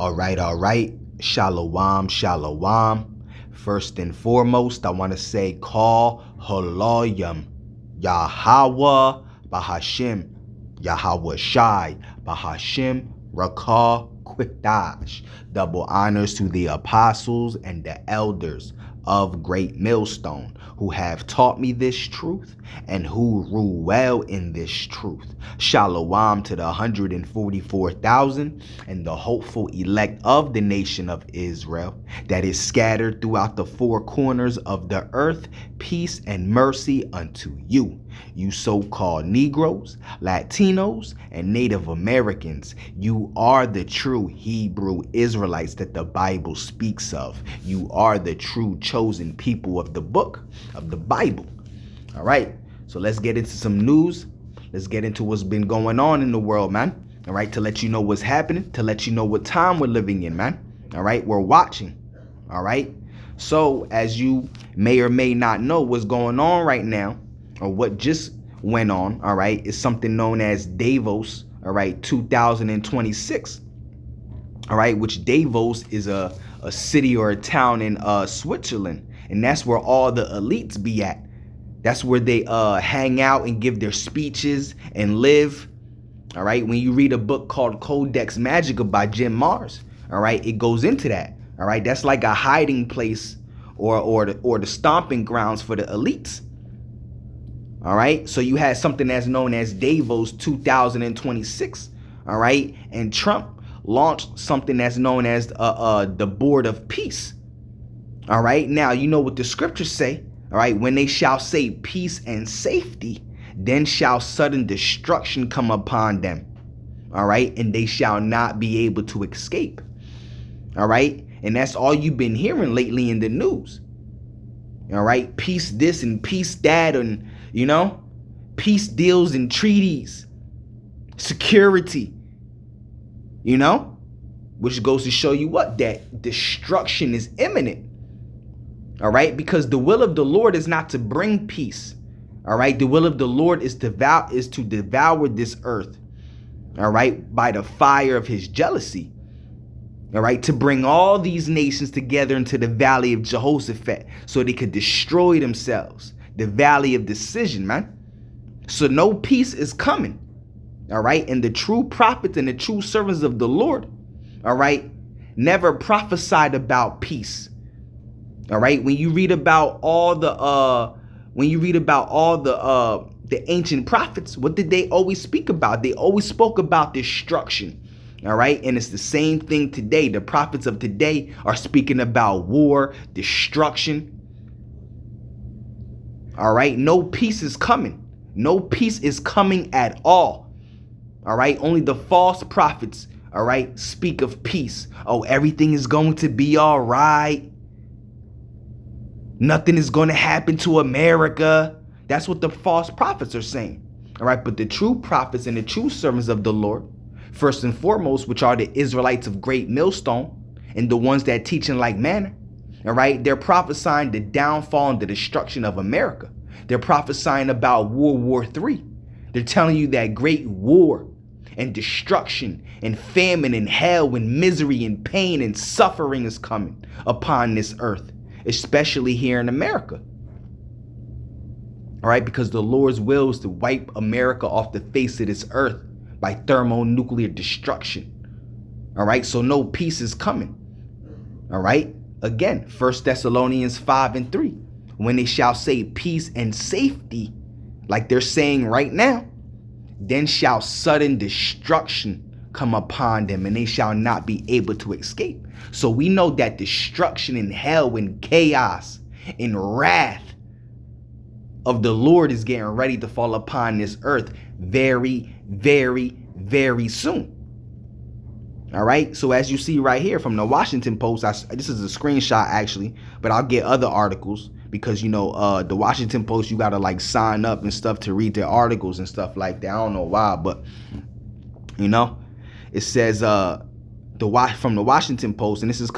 All right. Shalom, shalom. First and foremost, I want to say call Haloyam. Yahweh Bahashim. Yahweh Shai Bahashim Rakah Quitash. Double honors to the apostles and the elders of Great Millstone who have taught me this truth and who rule well in this truth. Shalom to the 144,000 and the hopeful elect of the nation of Israel that is scattered throughout the four corners of the earth. Peace and mercy unto you, you so-called Negroes, Latinos, and Native Americans. You are the true Hebrew Israelites that the Bible speaks of. You are the true chosen people of the book of the Bible. All right, so let's get into some news. Let's get into what's been going on in the world, man. All right, to let you know what's happening, to let you know what time we're living in, man. All right, we're watching. All right, so as you may or may not know, what's going on right now, or what just went on, all right, is something known as Davos, all right, 2026. All right, which Davos is a city or a town in Switzerland, and that's where all the elites be at. That's where they hang out and give their speeches and live. All right, when you read a book called Codex Magica by Jim Mars, all right, it goes into that. All right, that's like a hiding place or the stomping grounds for the elites. All right, so you had something that's known as Davos 2026. All right, and Trump launched something that's known as the Board of Peace. All right, now you know what the scriptures say. All right, when they shall say peace and safety, then shall sudden destruction come upon them. All right, and they shall not be able to escape. All right, and that's all you've been hearing lately in the news. All right, peace this and peace that, and you know, peace deals and treaties, security, you know, which goes to show you what, that destruction is imminent. All right, because the will of the Lord is not to bring peace. All right, the will of the Lord is to devour this earth. All right, by the fire of his jealousy. All right, to bring all these nations together into the valley of Jehoshaphat so they could destroy themselves. The valley of decision, man. So no peace is coming. All right, and the true prophets and the true servants of the Lord, all right, never prophesied about peace. All right, when you read about all the ancient prophets, what did they always speak about? They always spoke about destruction. All right, and it's the same thing today. The prophets of today are speaking about war, destruction. All right, no peace is coming. No peace is coming at all. All right, only the false prophets, all right, speak of peace. Oh, everything is going to be all right. Nothing is going to happen to America. That's what the false prophets are saying. All right, but the true prophets and the true servants of the Lord, first and foremost, which are the Israelites of Great Millstone and the ones that teach in like manner, all right, they're prophesying the downfall and the destruction of America. They're prophesying about World War III. They're telling you that great war and destruction and famine and hell and misery and pain and suffering is coming upon this earth, especially here in America. All right, because the Lord's will is to wipe America off the face of this earth by thermonuclear destruction. All right, so no peace is coming. All right, again, 1 Thessalonians 5:3. When they shall say peace and safety, like they're saying right now, then shall sudden destruction come upon them, and they shall not be able to escape. So we know that destruction and hell and chaos and wrath of the Lord is getting ready to fall upon this earth very, very, very soon. All right, so as you see right here from the Washington Post, this is a screenshot actually, but I'll get other articles because, you know, the Washington Post, you got to like sign up and stuff to read their articles and stuff like that. I don't know why, but, you know, it says from the Washington Post, and this is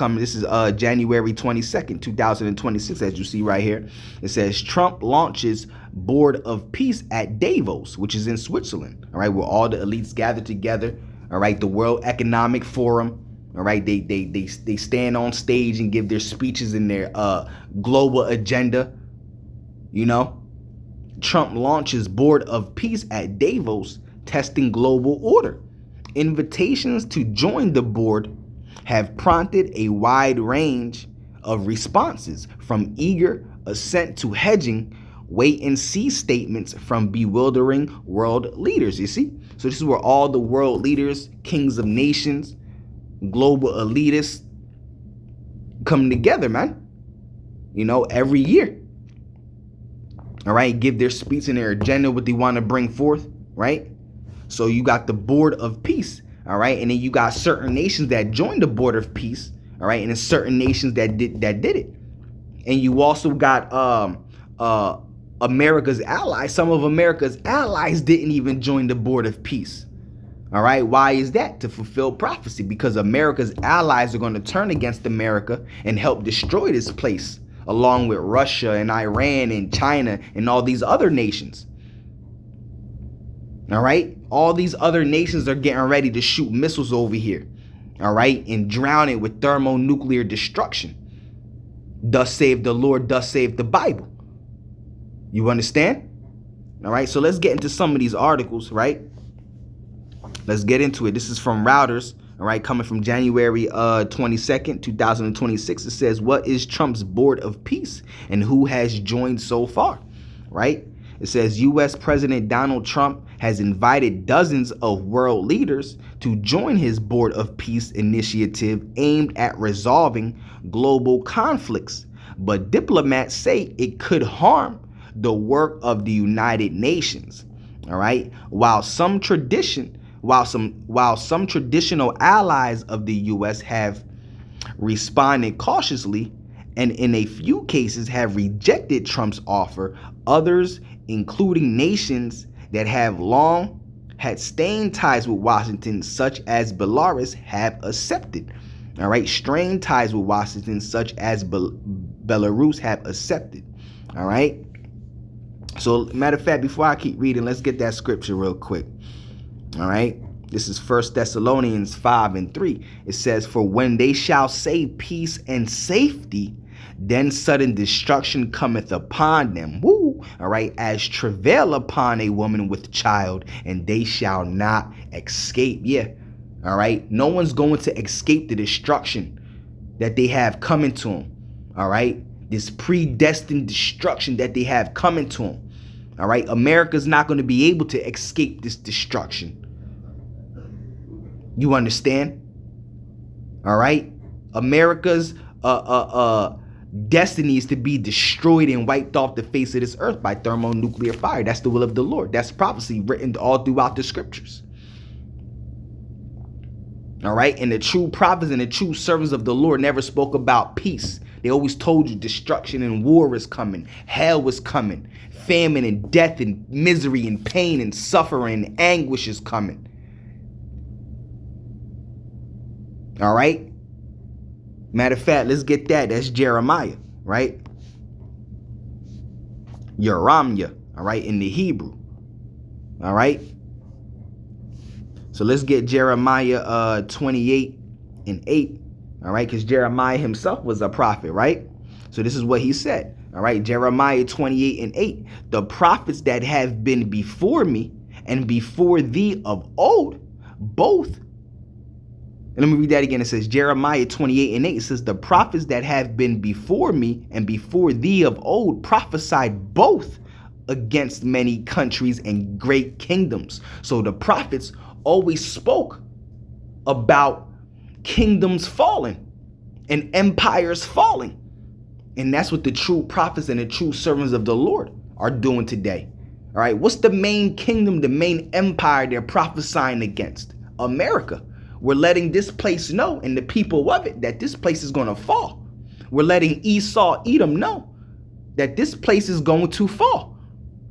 January 22nd, 2026, as you see right here. It says Trump launches Board of Peace at Davos, which is in Switzerland, all right, where all the elites gather together, all right, the World Economic Forum, All right, they stand on stage and give their speeches in their global agenda. You know, Trump launches Board of Peace at Davos, testing global order. Invitations to join the board have prompted a wide range of responses, from eager assent to hedging wait and see statements from bewildering world leaders. You see? So this is where all the world leaders, kings of nations, global elitists come together, man. You know, every year. All right, give their speech and their agenda, what they want to bring forth, right? So you got the Board of Peace, all right, and then you got certain nations that joined the Board of Peace, all right, and then certain nations that did it, and you also got America's allies. Some of America's allies didn't even join the Board of Peace. All right, why is that? To fulfill prophecy, because America's allies are going to turn against America and help destroy this place, along with Russia and Iran and China and all these other nations. All right, all these other nations are getting ready to shoot missiles over here, all right, and drown it with thermonuclear destruction. Thus save the Lord, thus save the Bible. You understand? All right, so let's get into some of these articles, right? Let's get into it. This is from Reuters, all right, coming from January 22nd, 2026. It says, what is Trump's Board of Peace and who has joined so far, right? It says U.S. President Donald Trump has invited dozens of world leaders to join his Board of Peace initiative aimed at resolving global conflicts. But diplomats say it could harm the work of the United Nations. All right. While some traditional allies of the U.S. have responded cautiously and in a few cases have rejected Trump's offer, others, including nations that have long had strained ties with Washington, such as Belarus, have accepted. All right, strained ties with Washington, such as Belarus, have accepted. All right. So, matter of fact, before I keep reading, let's get that scripture real quick. All right. This is 1 Thessalonians 5:3. It says, for when they shall say peace and safety, then sudden destruction cometh upon them. Woo! All right, as travail upon a woman with child, and they shall not escape. Yeah. All right. No one's going to escape the destruction that they have coming to them. All right. This predestined destruction that they have coming to them. All right. America's not going to be able to escape this destruction. You understand? All right. America's destiny is to be destroyed and wiped off the face of this earth by thermonuclear fire. That's the will of the Lord. That's prophecy written all throughout the scriptures. All right. And the true prophets and the true servants of the Lord never spoke about peace. They always told you destruction and war is coming. Hell is coming. Famine and death and misery and pain and suffering and anguish is coming. All right. Matter of fact, let's get that. That's Jeremiah, right? Yeramya, all right, in the Hebrew. All right. So let's get Jeremiah 28:8. All right, because Jeremiah himself was a prophet, right? So this is what he said. All right, Jeremiah 28:8. The prophets that have been before me and before thee of old, both. And let me read that again. It says Jeremiah 28:8. It says the prophets that have been before me and before thee of old prophesied both against many countries and great kingdoms. So the prophets always spoke about kingdoms falling and empires falling. And that's what the true prophets and the true servants of the Lord are doing today. All right. What's the main kingdom, the main empire they're prophesying against? America. We're letting this place know, and the people of it, that this place is going to fall. We're letting Esau, Edom know that this place is going to fall,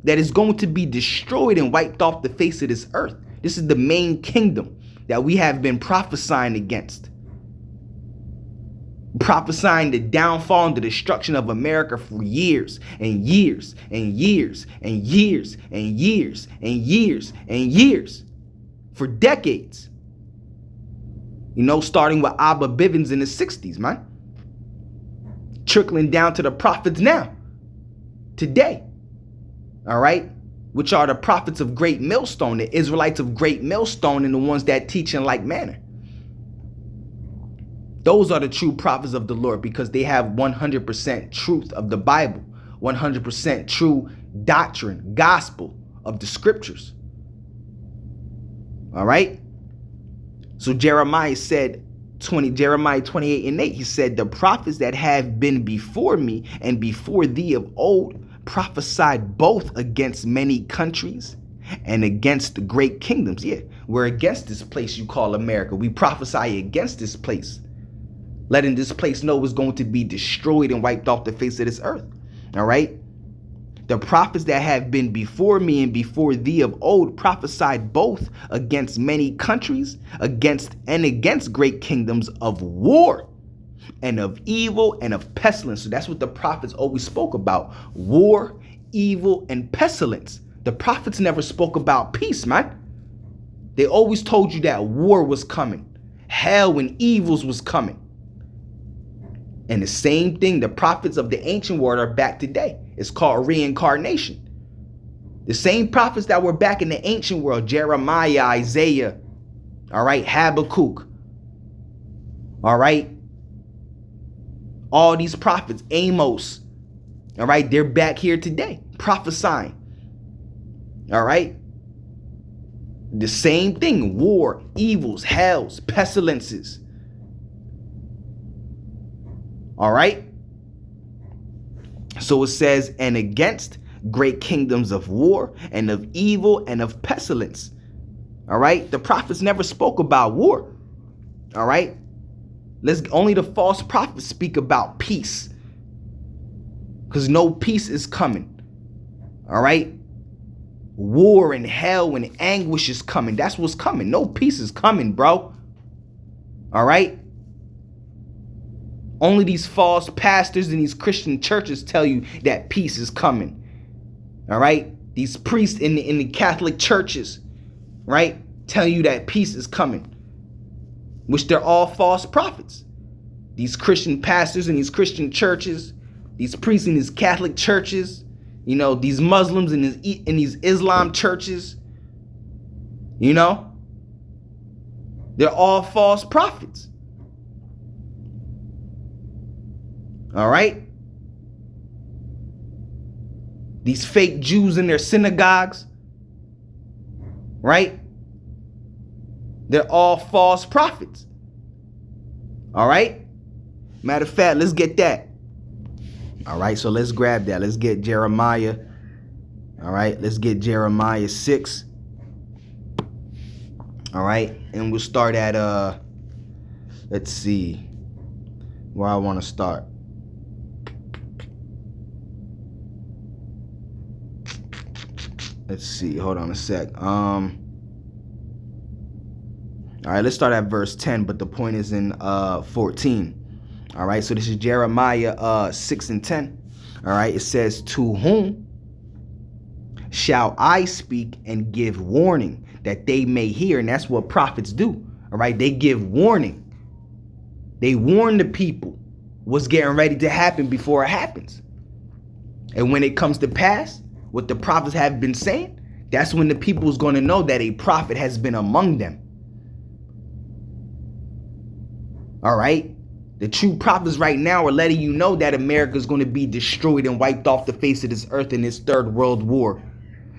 that it's going to be destroyed and wiped off the face of this earth. This is the main kingdom that we have been prophesying against. Prophesying the downfall and the destruction of America for years and years and years and years and years and years and years, for decades. Starting with Abba Bivens in the 60s, man. Trickling down to the prophets now, today, all right? Which are the prophets of Great Millstone, the Israelites of Great Millstone, and the ones that teach in like manner. Those are the true prophets of the Lord, because they have 100% truth of the Bible, 100% true doctrine, gospel of the scriptures. All right? So Jeremiah 28:8, he said, the prophets that have been before me and before thee of old prophesied both against many countries and against the great kingdoms. Yeah, we're against this place you call America. We prophesy against this place, letting this place know it's going to be destroyed and wiped off the face of this earth. All right? The prophets that have been before me and before thee of old prophesied both against many countries, against great kingdoms, of war and of evil and of pestilence. So that's what the prophets always spoke about: war, evil, and pestilence. The prophets never spoke about peace, man. They always told you that war was coming, hell and evils was coming. And the same thing, the prophets of the ancient world are back today. It's called reincarnation. The same prophets that were back in the ancient world, Jeremiah, Isaiah, all right, Habakkuk, all right, all these prophets, Amos, all right, they're back here today prophesying, all right? The same thing: war, evils, hells, pestilences. All right? So it says, and against great kingdoms of war and of evil and of pestilence. All right? The prophets never spoke about war. All right? Only the false prophets speak about peace, because no peace is coming. All right? War and hell and anguish is coming. That's what's coming. No peace is coming, bro. All right? Only these false pastors and these Christian churches tell you that peace is coming. All right? These priests in the Catholic churches, right, tell you that peace is coming, which they're all false prophets. These Christian pastors and these Christian churches, these priests in these Catholic churches, these Muslims in these Islam churches, they're all false prophets. All right? These fake Jews in their synagogues, right? They're all false prophets. All right? Matter of fact, let's get that. All right, so let's grab that. Let's get Jeremiah. All right, let's get Jeremiah 6. All right, and we'll start at, let's see where I want to start. Let's see, hold on a sec. All right, let's start at verse 10, but the point is in 14. All right, so this is Jeremiah 6 and 10. All right, it says, to whom shall I speak and give warning that they may hear? And that's what prophets do. All right, they give warning. They warn the people what's getting ready to happen before it happens. And when it comes to pass, what the prophets have been saying, that's when the people is going to know that a prophet has been among them. All right? The true prophets right now are letting you know that America is going to be destroyed and wiped off the face of this earth in this third world war.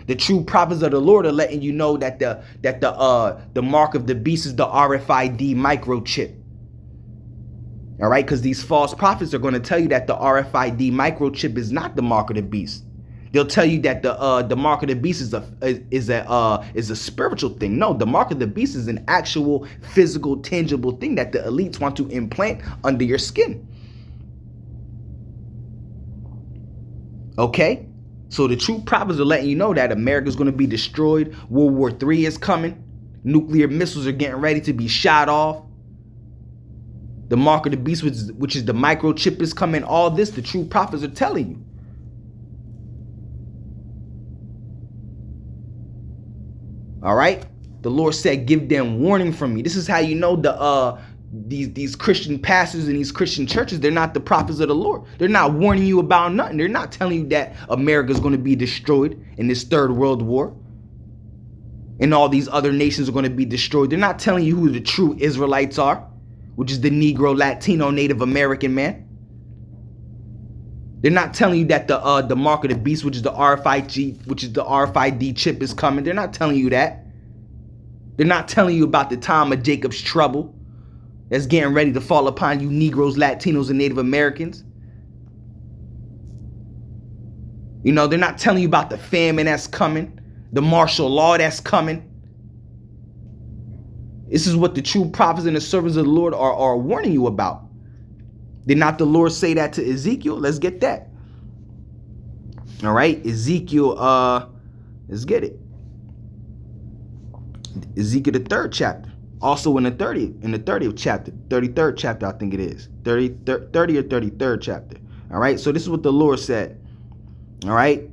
The true prophets of the Lord are letting you know that the mark of the beast is the RFID microchip. All right? Because these false prophets are going to tell you that the RFID microchip is not the mark of the beast. They'll tell you that the mark of the beast is a spiritual thing. No, the mark of the beast is an actual physical, tangible thing that the elites want to implant under your skin. Okay? So the true prophets are letting you know that America's going to be destroyed. World War III is coming. Nuclear missiles are getting ready to be shot off. The mark of the beast, which is the microchip, is coming. All this, the true prophets are telling you. All right? The Lord said, give them warning from me. This is how you know these Christian pastors and these Christian churches, they're not the prophets of the Lord. They're not warning you about nothing. They're not telling you that America's going to be destroyed in this third world war and all these other nations are going to be destroyed. They're not telling you who the true Israelites are, which is the Negro, Latino, Native American man. They're not telling you that the mark of the beast, which is the RFID chip, is coming. They're not telling you that. They're not telling you about the time of Jacob's trouble that's getting ready to fall upon you Negroes, Latinos, and Native Americans. You know, they're not telling you about the famine that's coming, the martial law that's coming. This is what the true prophets and the servants of the Lord are warning you about. Did not the Lord say that to Ezekiel? Let's get that. All right, Ezekiel, let's get it. Ezekiel, the 3rd chapter. Also in the 30th chapter, 33rd chapter, I think it is. 30 or 33rd chapter. All right, so this is what the Lord said. All right.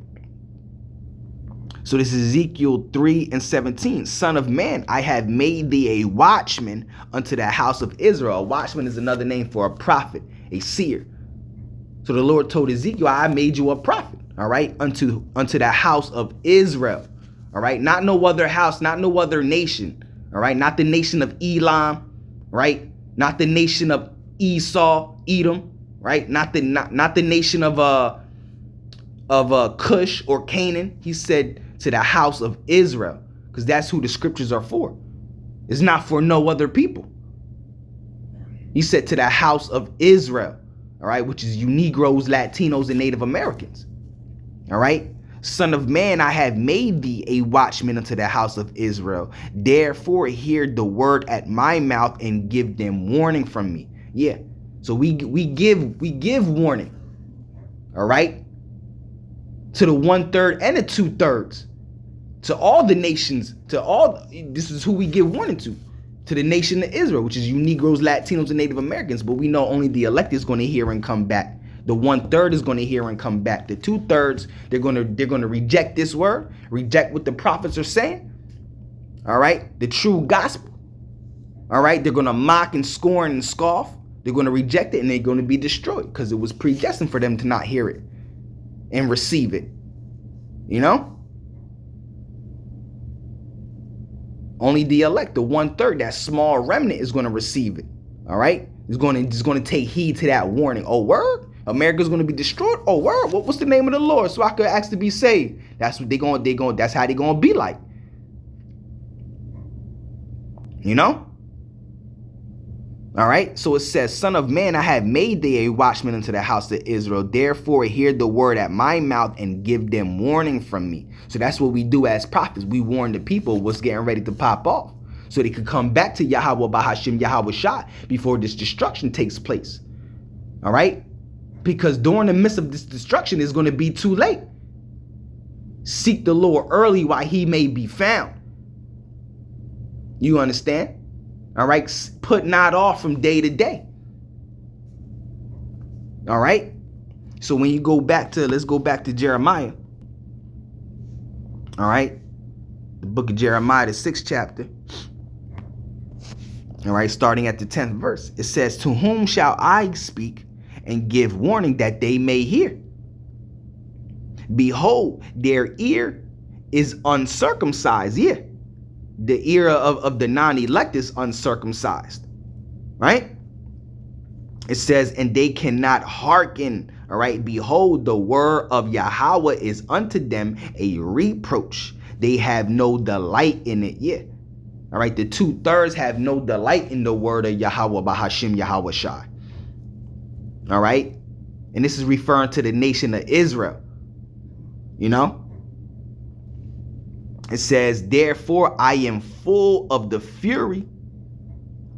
So this is Ezekiel 3:17. Son of man, I have made thee a watchman unto the house of Israel. A watchman is another name for a prophet, a seer. So the Lord told Ezekiel, I made you a prophet, all right, unto the house of Israel. All right, not no other house, not no other nation. All right, not the nation of Elam, right? Not the nation of Esau, Edom, right? Not the nation of Cush or Canaan. He said to the house of Israel, because that's who the scriptures are for. It's not for no other people. He said to the house of Israel, all right, which is you Negroes, Latinos, and Native Americans. All right. Son of man, I have made thee a watchman unto the house of Israel. Therefore, hear the word at my mouth and give them warning from me. Yeah. So we give warning. All right. To the 1/3 and the 2/3. To all the nations, this is who we give warning to the nation of Israel, which is you Negroes, Latinos, and Native Americans. But we know only the elect is going to hear and come back. The 1/3 is going to hear and come back. The 2/3, they're going to reject this word, reject what the prophets are saying. All right, the true gospel. All right, they're going to mock and scorn and scoff. They're going to reject it, and they're going to be destroyed because it was predestined for them to not hear it and receive it. You know, only the elect, the 1/3, that small remnant, is going to receive it. All right, it's going to take heed to that warning. Oh, word. America's going to be destroyed. Oh, word. What's the name of the Lord? So I could ask to be saved. That's what that's how they're going to be like. You know? All right. So it says, Son of man, I have made thee a watchman unto the house of Israel. Therefore, hear the word at my mouth and give them warning from me. So that's what we do as prophets. We warn the people what's getting ready to pop off so they could come back to Yahweh Bahashim Yahweh Shah before this destruction takes place. All right. Because during the midst of this destruction, it's going to be too late. Seek the Lord early while he may be found. You understand? All right. Put not off from day to day. All right. So when you go back to, let's go back to Jeremiah. All right. The book of Jeremiah, the 6th chapter. All right. Starting at the 10th verse. It says, to whom shall I speak and give warning that they may hear? Behold, their ear is uncircumcised. Yeah. The ear of the non-elect is uncircumcised. Right? It says, and they cannot hearken. All right. Behold, the word of Yahweh is unto them a reproach. They have no delight in it. Yeah. All right. The 2/3 have no delight in the word of Yahweh Bahashim Yahweh Shai. All right. And this is referring to the nation of Israel. You know, it says, therefore, I am full of the fury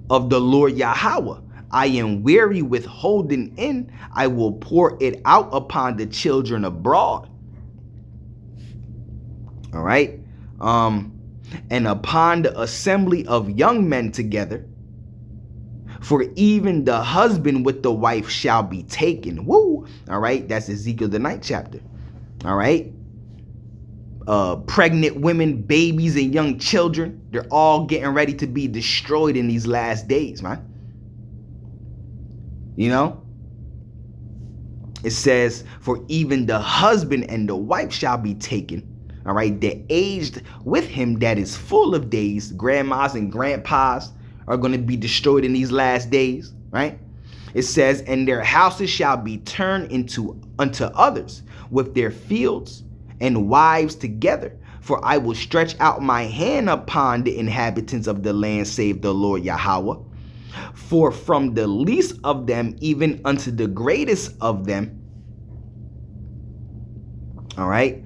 of the Lord Yahweh. I am weary with holding in. I will pour it out upon the children abroad. All right. And upon the assembly of young men together. For even the husband with the wife shall be taken. Woo. All right. That's Ezekiel, the 9th chapter. All right. pregnant women, babies, and young children. They're all getting ready to be destroyed in these last days, man. You know? It says, for even the husband and the wife shall be taken. All right, the aged with him that is full of days, grandmas and grandpas are going to be destroyed in these last days, right? It says, and their houses shall be turned unto others with their fields and wives together. For I will stretch out my hand upon the inhabitants of the land, save the Lord Yahweh. For from the least of them even unto the greatest of them, all right,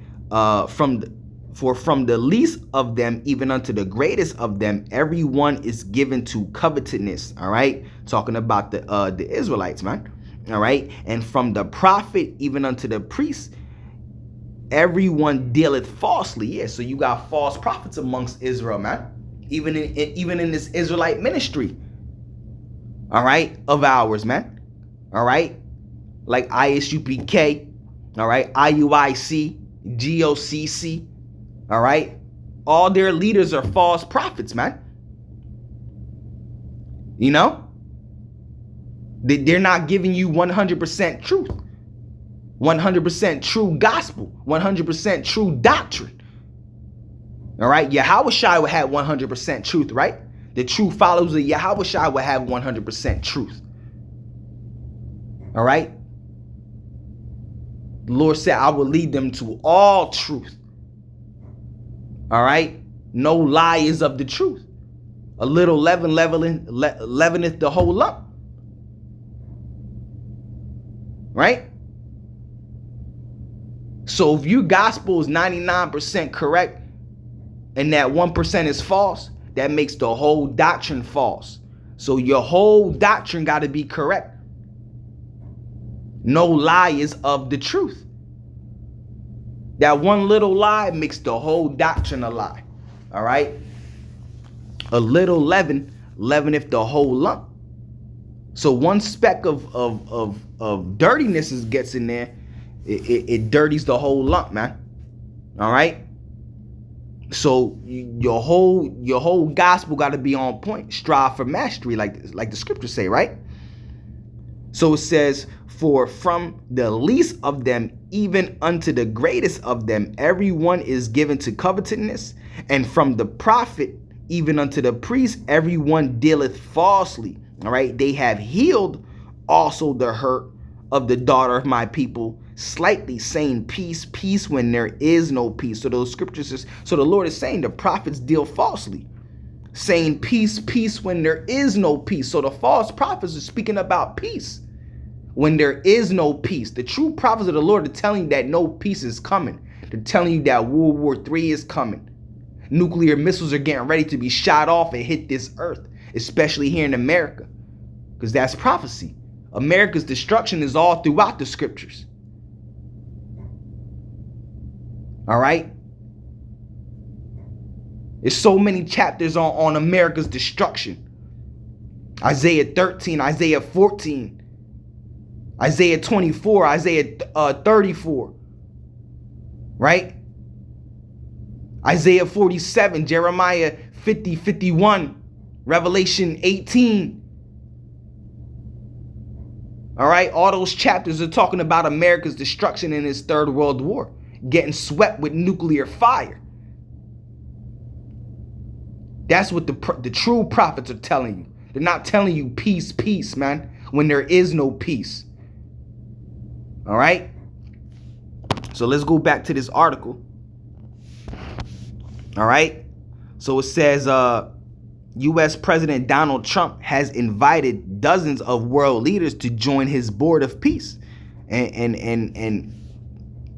from the least of them even unto the greatest of them, everyone is given to covetousness. All right, talking about the Israelites, man. All right, and from the prophet even unto the priest, everyone dealeth falsely. Yeah, so you got false prophets amongst Israel, man. Even in this Israelite ministry, all right, of ours, man. All right, like ISUPK, all right, IUIC, GOCC, all right, all their leaders are false prophets, man. You know, they're not giving you 100% truth, 100% true gospel, 100% true doctrine. All right, Yahushua would have 100% truth, right? The true followers of Yahushua will have 100% truth. All right. The Lord said, I will lead them to all truth. All right. No lie is of the truth. A little leaven leaveneth the whole lump. Right. So if your gospel is 99% correct and that 1% is false, that makes the whole doctrine false. So your whole doctrine got to be correct. No lie is of the truth. That one little lie makes the whole doctrine a lie. All right. A little leaven leaveneth the whole lump. So one speck of dirtiness gets in there, it dirties the whole lump, man. All right. So your whole gospel got to be on point. Strive for mastery, like the scriptures say, right? So it says, for from the least of them even unto the greatest of them, everyone is given to covetousness, and from the prophet even unto the priest, everyone dealeth falsely. All right, they have healed also the hurt of the daughter of my people, slightly, saying peace, peace, when there is no peace. So those scriptures so the Lord is saying the prophets deal falsely, saying peace, peace, when there is no peace. So the false prophets are speaking about peace when there is no peace. The true prophets of the Lord are telling you that no peace is coming. They're telling you that World War III is coming. Nuclear missiles are getting ready to be shot off and hit this earth, especially here in America, because that's prophecy. America's destruction is all throughout the scriptures. All right. There's so many chapters on America's destruction. Isaiah 13, Isaiah 14, Isaiah 24, Isaiah 34. Right? Isaiah 47, Jeremiah 50, 51, Revelation 18. All right. All those chapters are talking about America's destruction in its third world war, getting swept with nuclear fire. That's what the true prophets are telling you. They're not telling you peace, peace, man, when there is no peace. All right. So let's go back to this article. All right. So it says U.S. President Donald Trump has invited dozens of world leaders to join his board of peace. And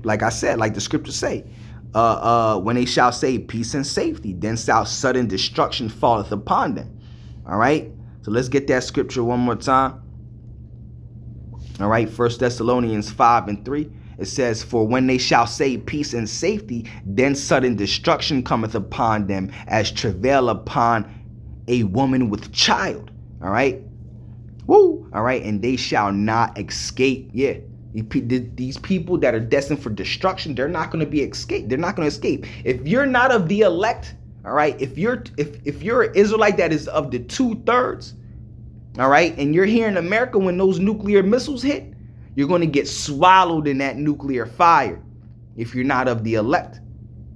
like I said, like the scriptures say, when they shall say peace and safety, then shall sudden destruction falleth upon them. All right. So let's get that scripture one more time. All right. 1 Thessalonians 5:3. It says, for when they shall say peace and safety, then sudden destruction cometh upon them as travail upon a woman with child. All right. Woo. All right. And they shall not escape. Yeah. These people that are destined for destruction, they're not going to be escaped. They're not going to escape. If you're not of the elect, all right, if you're an Israelite that is of the 2/3, all right, and you're here in America when those nuclear missiles hit, you're going to get swallowed in that nuclear fire if you're not of the elect.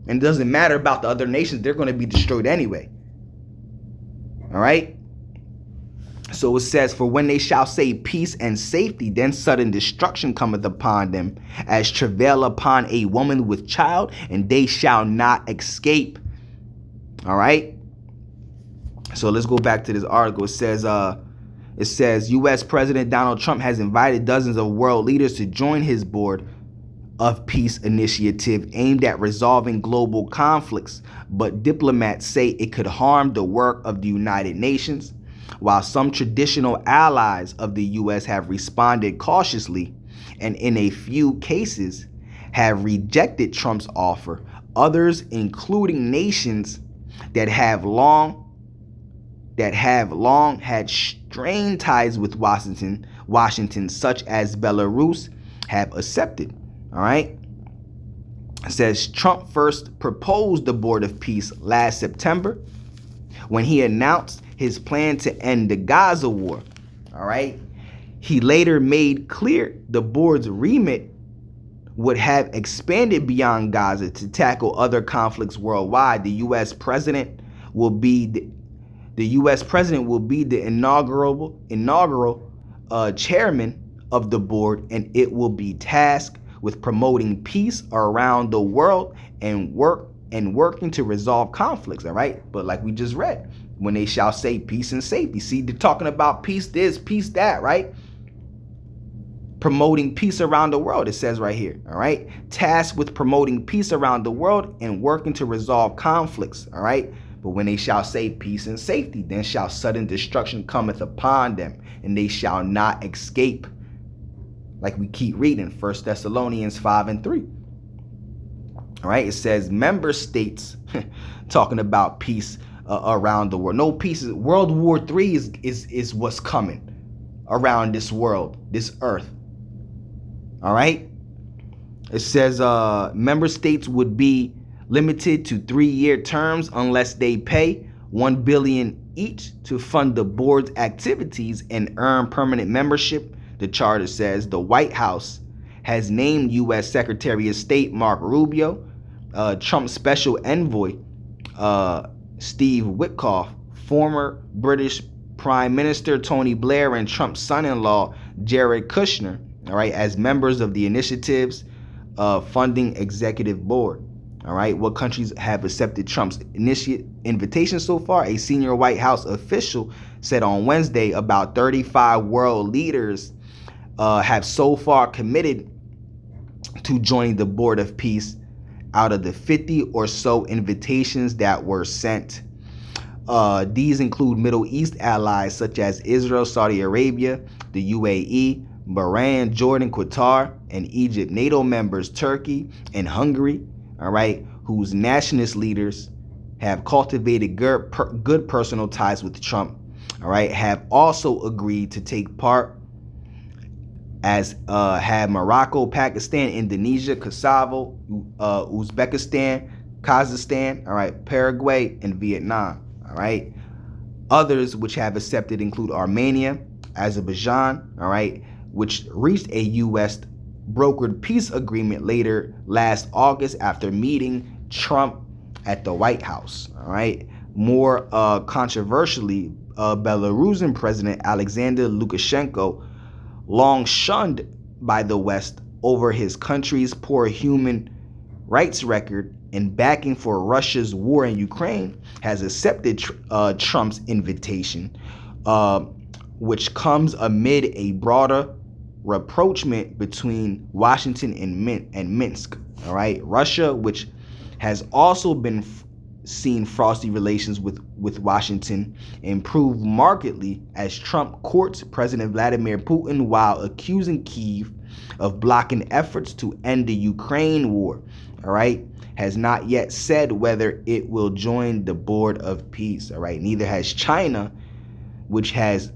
And it doesn't matter about the other nations, they're going to be destroyed anyway. All right? So it says, for when they shall say peace and safety, then sudden destruction cometh upon them, as travail upon a woman with child, and they shall not escape. All right? So let's go back to this article. It says U.S. President Donald Trump has invited dozens of world leaders to join his board of peace initiative aimed at resolving global conflicts, but diplomats say it could harm the work of the United Nations. While some traditional allies of the U.S. have responded cautiously and in a few cases have rejected Trump's offer, others, including nations that have long had strained ties with Washington, such as Belarus, have accepted. All right. It says Trump first proposed the Board of Peace last September when he announced his plan to end the Gaza war. All right. He later made clear the board's remit would have expanded beyond Gaza to tackle other conflicts worldwide. The U.S. president will be the inaugural chairman of the board, and it will be tasked with promoting peace around the world and working to resolve conflicts. All right, but like we just read, when they shall say peace and safety. See, they're talking about peace this, peace that, right? Promoting peace around the world, it says right here. All right, tasked with promoting peace around the world and working to resolve conflicts. All right. But when they shall say peace and safety, then shall sudden destruction cometh upon them, and they shall not escape. Like we keep reading, 1 Thessalonians 5:3. All right, it says member states talking about peace around the world. No peace. World War III is what's coming around this world, this earth. All right. It says member states would be limited to 3-year terms unless they pay $1 billion each to fund the board's activities and earn permanent membership. The charter says the White House has named U.S. Secretary of State Mark Rubio, Trump's special envoy Steve Witkoff, former British Prime Minister Tony Blair, and Trump's son-in-law Jared Kushner, all right, as members of the initiative's funding executive board. All right, what countries have accepted Trump's invitation so far? A senior White House official said on Wednesday about 35 world leaders have so far committed to joining the Board of Peace out of the 50 or so invitations that were sent. These include Middle East allies such as Israel, Saudi Arabia, the UAE, Bahrain, Jordan, Qatar, and Egypt. NATO members Turkey and Hungary, all right, whose nationalist leaders have cultivated good personal ties with Trump, all right, have also agreed to take part, as have Morocco, Pakistan, Indonesia, Kosovo, Uzbekistan, Kazakhstan, all right, Paraguay, and Vietnam, all right. Others which have accepted include Armenia, Azerbaijan, all right, which reached a U.S. brokered peace agreement later last August after meeting Trump at the White House. All right. More controversially, Belarusian President Alexander Lukashenko, long shunned by the West over his country's poor human rights record and backing for Russia's war in Ukraine, has accepted Trump's invitation, which comes amid a broader rapprochement between Washington and Minsk. All right, Russia, which has also been seen frosty relations with Washington, improved markedly as Trump courts President Vladimir Putin while accusing Kyiv of blocking efforts to end the Ukraine war. All right, has not yet said whether it will join the Board of Peace. All right, neither has China, which has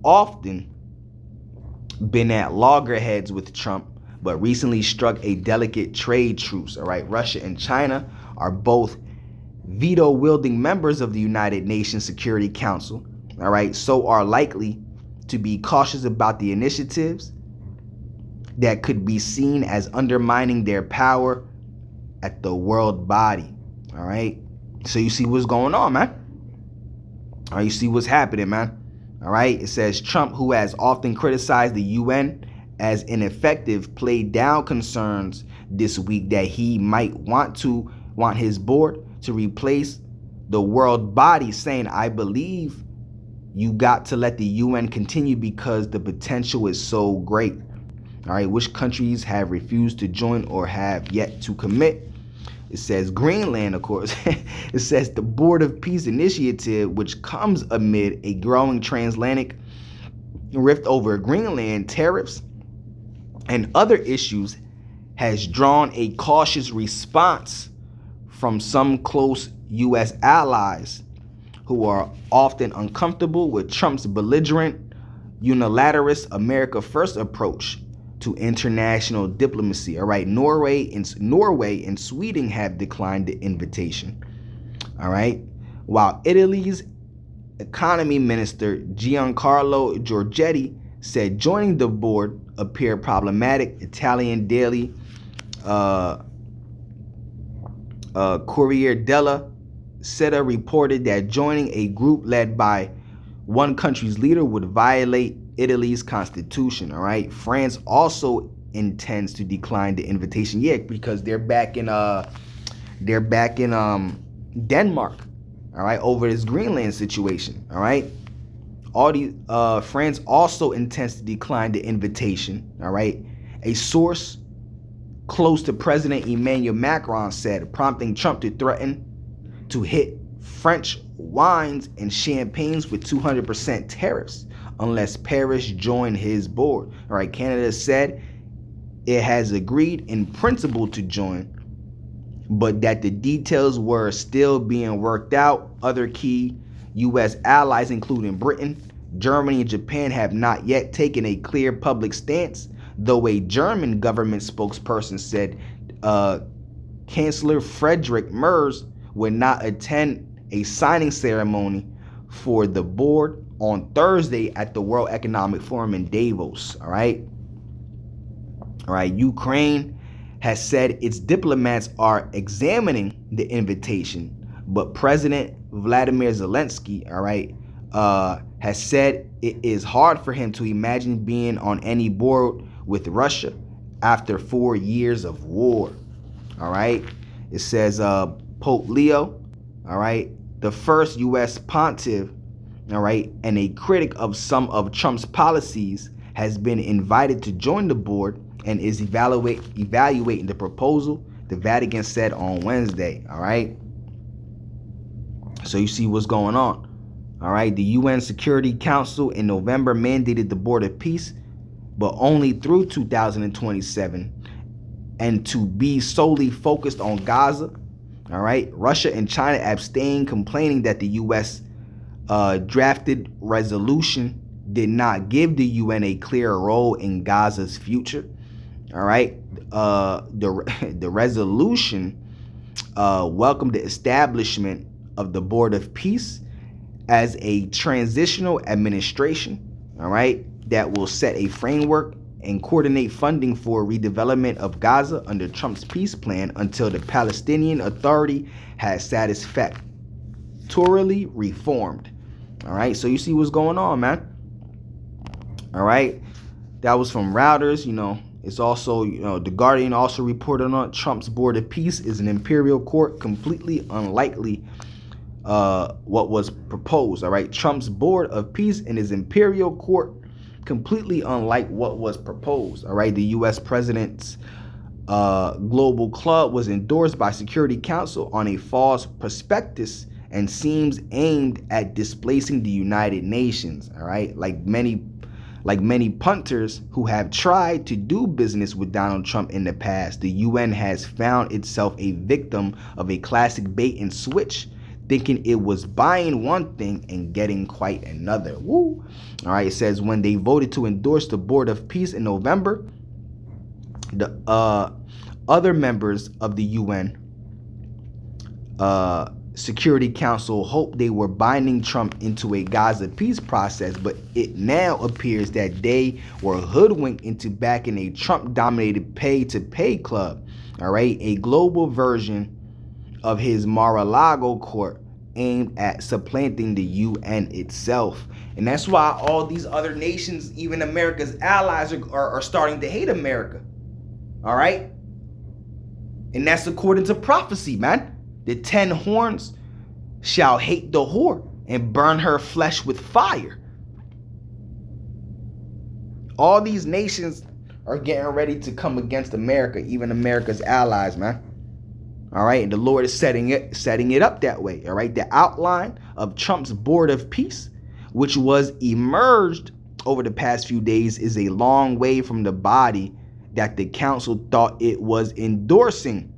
often been at loggerheads with Trump, but recently struck a delicate trade truce. All right, Russia and China are both veto-wielding members of the United Nations Security Council. All right, so are likely to be cautious about the initiatives that could be seen as undermining their power at the world body. All right, so you see what's going on, man. All right, you see what's happening, man. All right, it says Trump, who has often criticized the UN as ineffective, played down concerns this week that he might want his board to replace the world body, saying, "I believe you got to let the UN continue because the potential is so great." All right, which countries have refused to join or have yet to commit? It says Greenland, of course. It says the Board of Peace Initiative, which comes amid a growing transatlantic rift over Greenland tariffs and other issues, has drawn a cautious response from some close U.S. allies who are often uncomfortable with Trump's belligerent, unilateralist America First approach to international diplomacy. All right, Norway and Sweden have declined the invitation. All right, while Italy's economy minister Giancarlo Giorgetti said joining the board appeared problematic. Italian daily Corriere della Sera reported that joining a group led by one country's leader would violate Italy's constitution. All right, France also intends to decline the invitation. Yeah, because they're back in Denmark. All right, over this Greenland situation. All right, France also intends to decline the invitation. All right, a source close to President Emmanuel Macron said, prompting Trump to threaten to hit French wines and champagnes with 200% tariffs unless Paris joined his board. All right, Canada said it has agreed in principle to join, but that the details were still being worked out. Other key U.S. allies, including Britain, Germany, and Japan, have not yet taken a clear public stance, though a German government spokesperson said Chancellor Friedrich Merz would not attend a signing ceremony for the board on Thursday at the World Economic Forum in Davos. All right, Ukraine has said its diplomats are examining the invitation, but President Vladimir Zelensky, all right, has said it is hard for him to imagine being on any board with Russia after 4 years of war. All right, it says Pope Leo, all right, the first U.S. pontiff, all right, and a critic of some of Trump's policies, has been invited to join the board and is evaluating the proposal, the Vatican said on Wednesday. All right, so you see what's going on. All right, the UN Security Council in November mandated the Board of Peace, but only through 2027, and to be solely focused on Gaza. All right, Russia and China abstained, complaining that the U.S. Drafted resolution did not give the UN a clear role in Gaza's future. All right, the resolution welcomed the establishment of the Board of Peace as a transitional administration, all right, that will set a framework and coordinate funding for redevelopment of Gaza under Trump's peace plan until the Palestinian Authority has satisfactorily reformed. All right, so you see what's going on, man. All right, that was from Reuters. You know, it's also, The Guardian also reported on Trump's Board of Peace is an imperial court, completely unlikely what was proposed. All right, Trump's Board of Peace and his imperial court, completely unlike what was proposed. All right, the U.S. president's global club was endorsed by Security Council on a false prospectus and seems aimed at displacing the United Nations. All right, like many punters who have tried to do business with Donald Trump in the past, the UN has found itself a victim of a classic bait and switch thinking it was buying one thing and getting quite another. Woo. All right, it says when they voted to endorse the Board of Peace in November, the other members of the UN Security Council hoped they were binding Trump into a Gaza peace process, but it now appears that they were hoodwinked into backing a Trump-dominated pay-to-pay club, all right, a global version of his Mar-a-Lago court aimed at supplanting the UN itself. And that's why all these other nations, even America's allies, are starting to hate America, all right? And that's according to prophecy, man. The 10 horns shall hate the whore and burn her flesh with fire. All these nations are getting ready to come against America, even America's allies, man. All right, and the Lord is setting it up that way. All right, the outline of Trump's Board of Peace, which was emerged over the past few days, is a long way from the body that the council thought it was endorsing.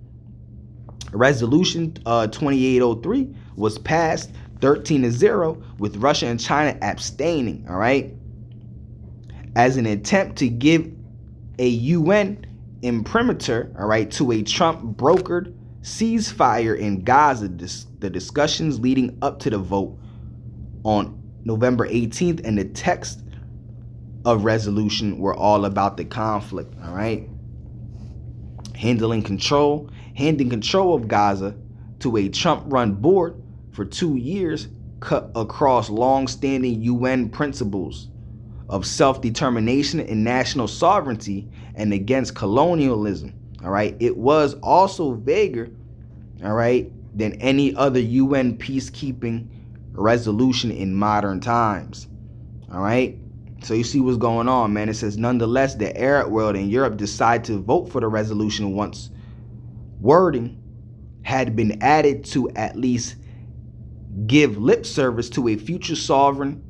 Resolution 2803 was passed 13-0 with Russia and China abstaining, all right, as an attempt to give a UN imprimatur, all right, to a Trump brokered ceasefire in Gaza. The discussions leading up to the vote on November 18th and the text of resolution were all about the conflict, all right, handing control of Gaza to a Trump-run board for 2 years, cut across long-standing UN principles of self-determination and national sovereignty and against colonialism. All right, it was also vaguer, all right, than any other UN peacekeeping resolution in modern times. All right, so you see what's going on, man. It says, nonetheless, the Arab world and Europe decided to vote for the resolution once wording had been added to at least give lip service to a future sovereign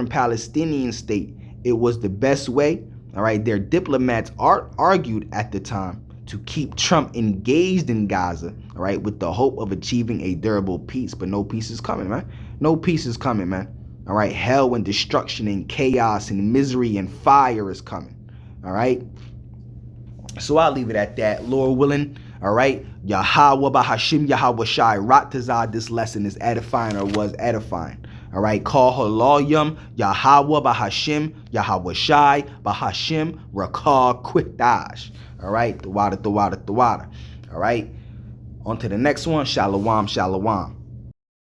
Palestinian state. It was the best way, all right, their diplomats argued at the time, to keep Trump engaged in Gaza, all right, with the hope of achieving a durable peace. But no peace is coming, man. No peace is coming, man. All right, hell and destruction and chaos and misery and fire is coming, all right? So I'll leave it at that, Lord willing. All right, Yahweh Bahashim Yahweh Shai Ratazah. This lesson is edifying, or was edifying. All right, call Haloyam Yahweh Bahashim Yahweh Shai Bahashim Rakah Quitash. All right, the water. All right, on to the next one. Shalom, shalom.